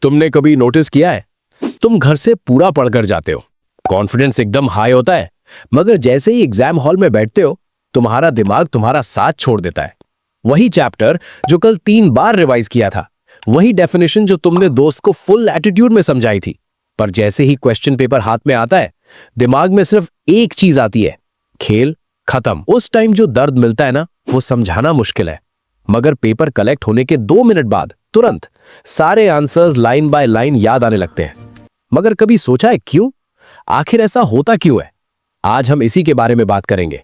तुमने कभी नोटिस किया है, तुम घर से पूरा पढ़कर जाते हो, कॉन्फिडेंस एकदम हाई होता है, मगर जैसे ही एग्जाम हॉल में बैठते हो तुम्हारा दिमाग तुम्हारा साथ छोड़ देता है। वही चैप्टर जो कल 3 बार रिवाइज किया था, वही डेफिनेशन जो तुमने दोस्त को फुल एटीट्यूड में समझाई थी, पर जैसे ही क्वेश्चन पेपर हाथ में आता है दिमाग में सिर्फ एक चीज आती है, खेल खत्म। उस टाइम जो दर्द मिलता है ना, वो समझाना मुश्किल है, मगर पेपर कलेक्ट होने के 2 मिनट बाद तुरंत सारे आंसर्स लाइन बाय लाइन याद आने लगते हैं। मगर कभी सोचा है क्यों? आखिर ऐसा होता क्यों है? आज हम इसी के बारे में बात करेंगे,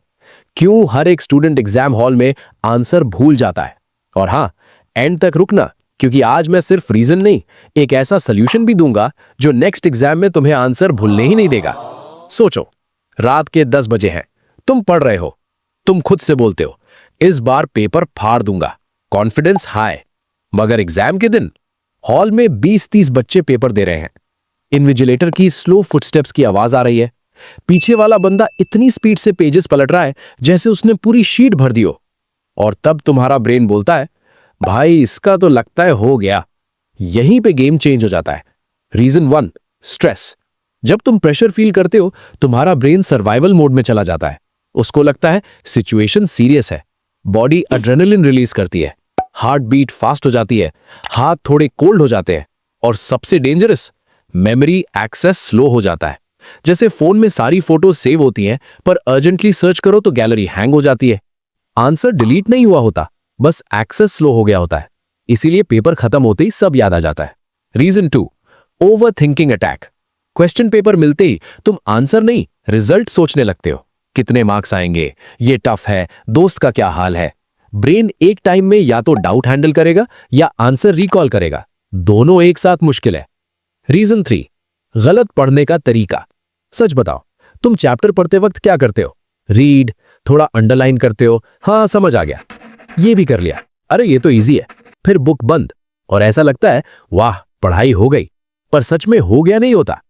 क्यों हर एक स्टूडेंट एग्जाम हॉल में आंसर भूल जाता है। और हाँ, एंड तक रुकना, क्योंकि आज मैं सिर्फ रीजन नहीं, एक ऐसा सोल्यूशन भी दूंगा जो नेक्स्ट एग्जाम में तुम्हें आंसर भूलने ही नहीं देगा। सोचो, रात के 10 बजे हैं, तुम पढ़ रहे हो, तुम खुद से बोलते हो इस बार पेपर फाड़ दूंगा, कॉन्फिडेंस हाई। मगर एग्जाम के दिन हॉल में 20-30 बच्चे पेपर दे रहे हैं, इन्विजिलेटर की स्लो फुटस्टेप्स की आवाज आ रही है, पीछे वाला बंदा इतनी स्पीड से पेजेस पलट रहा है जैसे उसने पूरी शीट भर दी हो, और तब तुम्हारा ब्रेन बोलता है भाई इसका तो लगता है हो गया। यहीं पे गेम चेंज हो जाता है। Reason 1, stress. जब तुम प्रेशर फील करते हो तुम्हारा ब्रेन सर्वाइवल मोड में चला जाता है। उसको लगता है सिचुएशन सीरियस है, बॉडी एड्रेनलिन रिलीज करती है, हार्ट बीट फास्ट हो जाती है, हाथ थोड़े कोल्ड हो जाते हैं, और सबसे डेंजरस, मेमोरी एक्सेस स्लो हो जाता है। जैसे फोन में सारी फोटोज सेव होती हैं, पर अर्जेंटली सर्च करो तो गैलरी हैंग हो जाती है। आंसर डिलीट नहीं हुआ होता, बस एक्सेस स्लो हो गया होता है। इसीलिए पेपर खत्म होते ही सब याद आ जाता है। Reason 2, over thinking attack. Question paper मिलते ही तुम आंसर नहीं, रिजल्ट सोचने लगते हो। कितने मार्क्स आएंगे, ये टफ है, दोस्त का क्या हाल है। ब्रेन एक टाइम में या तो डाउट हैंडल करेगा या आंसर रिकॉल करेगा, दोनों एक साथ मुश्किल है। रीजन 3, गलत पढ़ने का तरीका। सच बताओ, तुम चैप्टर पढ़ते वक्त क्या करते हो? रीड, थोड़ा अंडरलाइन करते हो, हाँ समझ आ गया, ये भी कर लिया, अरे ये तो इजी है, फिर बुक बंद, और ऐसा लगता है वाह पढ़ाई हो गई, पर सच में हो गया नहीं होता।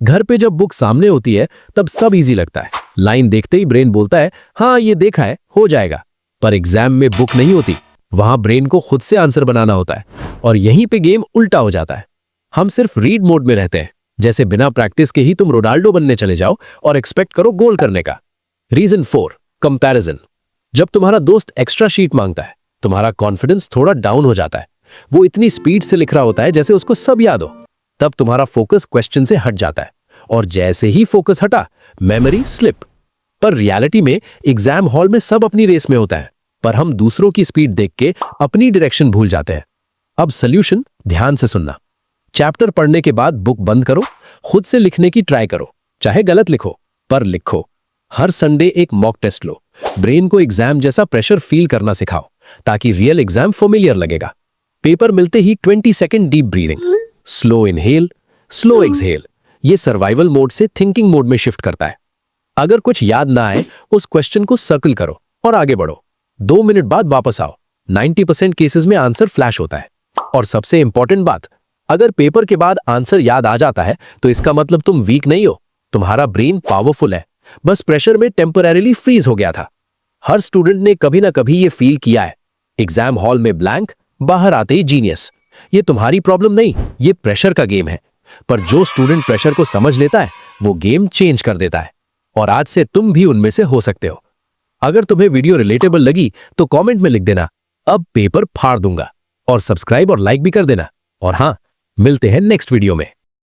घर पे जब बुक सामने होती है तब सब इजी लगता है, लाइन देखते ही ब्रेन बोलता है हाँ ये देखा है, हो जाएगा। पर एग्जाम में बुक नहीं होती, वहां ब्रेन को खुद से आंसर बनाना होता है, और यहीं पे गेम उल्टा हो जाता है। हम सिर्फ रीड मोड में रहते हैं, जैसे बिना प्रैक्टिस के ही तुम रोनाल्डो बनने चले जाओ और एक्सपेक्ट करो गोल करने का। Reason 4, comparison. जब तुम्हारा दोस्त एक्स्ट्रा शीट मांगता है तुम्हारा कॉन्फिडेंस थोड़ा डाउन हो जाता है। वो इतनी स्पीड से लिख रहा होता है जैसे उसको सब याद हो। तब तुम्हारा फोकस क्वेश्चन से हट जाता है, और जैसे ही फोकस हटा मेमोरी स्लिप। पर रियलिटी में एग्जाम हॉल में सब अपनी रेस में होता है, पर हम दूसरों की स्पीड देख के अपनी डायरेक्शन भूल जाते हैं। अब सॉल्यूशन ध्यान से सुनना। चैप्टर पढ़ने के बाद बुक बंद करो, खुद से लिखने की ट्राई करो, चाहे गलत लिखो पर लिखो। हर संडे एक मॉक टेस्ट लो, ब्रेन को एग्जाम जैसा प्रेशर फील करना सिखाओ, ताकि रियल एग्जाम फेमिलियर लगेगा। पेपर मिलते ही 20 second deep breathing, slow inhale, slow exhale, ये सर्वाइवल मोड से थिंकिंग मोड में शिफ्ट करता है। अगर कुछ याद ना आए उस क्वेश्चन को सर्कल करो और आगे बढ़ो। 2 मिनट बाद वापस आओ। 90% केसेस में आंसर फ्लैश होता है। और सबसे इंपॉर्टेंट बात, अगर पेपर के बाद आंसर याद आ जाता है तो इसका मतलब तुम वीक नहीं हो, तुम्हारा ब्रेन पावरफुल है, बस प्रेशर में टेम्पररीली फ्रीज हो गया था। हर स्टूडेंट ने कभी ना कभी ये फील किया है, एग्जाम हॉल में ब्लैंक, बाहर आते ही जीनियस। ये तुम्हारी प्रॉब्लम नहीं, ये प्रेशर का गेम है। पर जो स्टूडेंट प्रेशर को समझ लेता है वो गेम चेंज कर देता है, और आज से तुम भी उनमें से हो सकते हो। अगर तुम्हें वीडियो रिलेटेबल लगी तो कमेंट में लिख देना अब पेपर फाड़ दूंगा, और सब्सक्राइब और लाइक भी कर देना। और हाँ, मिलते हैं नेक्स्ट वीडियो में।